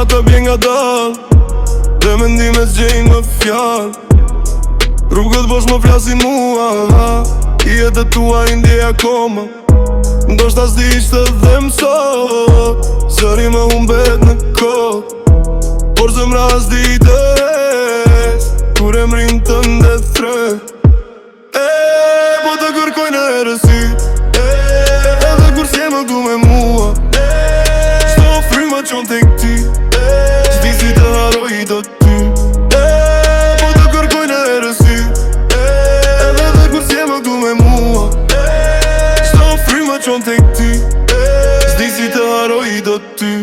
Gjëra të bjen nga dal dhe mendimet zgjejnë më fjall. Rrugët bosh më flasin mua, i jetët tua i ndjej akoma. Ndoshta s'di ishte dhe mësot, zëri më humbet në kot. Por zemra s'di të res, kur e mrin të ndethre. Po të kërkoj në herësit, edhe kur s'je më du me mua. Shto fryma qon tek ti, s'di si të haroj do ty. Po të kërkoj në herësit, edhe kur s'je më du me mua. Shto fryma qon tek ti, s'di si të haroj do ty.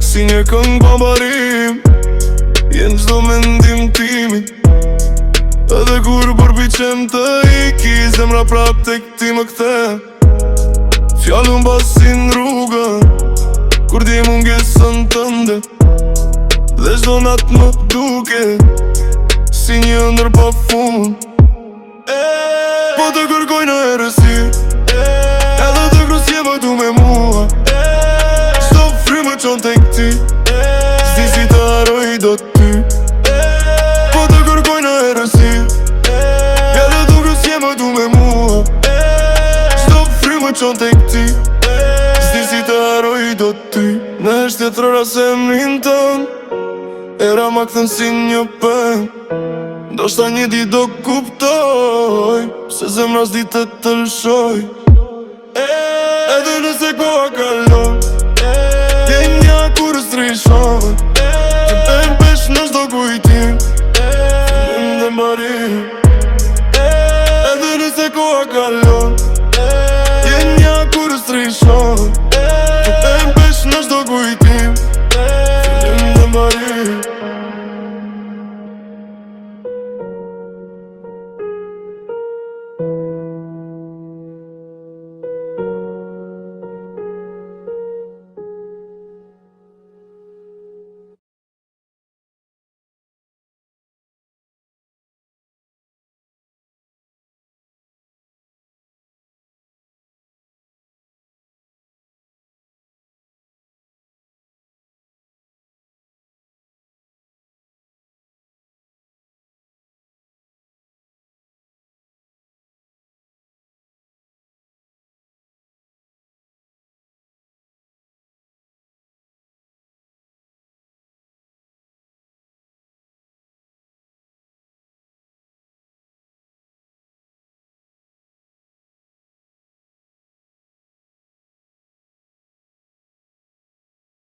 Si një këngë bambarim, jenë gjdo mendim timit. Edhe kur përpiqem të iki, zemra prap tek ti më kthe. Fjallën basin rrugën, kur di mungesën tënde. Dhe gjdo natë më duke, si një ëndër pa fund. Po të kërkoj në herësit, edhe të krusje më du me mua. Shto frymë qon tek ti, s'di si të haroj do ty. Po të kërkoj në herësit, edhe të krusje më du me mua. Shto frymë qon tek ti, s'di si të haroj do ty. Në shtjetrora se mrin tën, era ma këthën si një pen. Ndoshta një di do kuptoj, se zemra s'di të të lëshoj. Edhe nëse koha kalon, je nja kur s'trishove. Që pen pesh në shdo kujtim, fillim dhe mbarim. Edhe nëse koha kalon,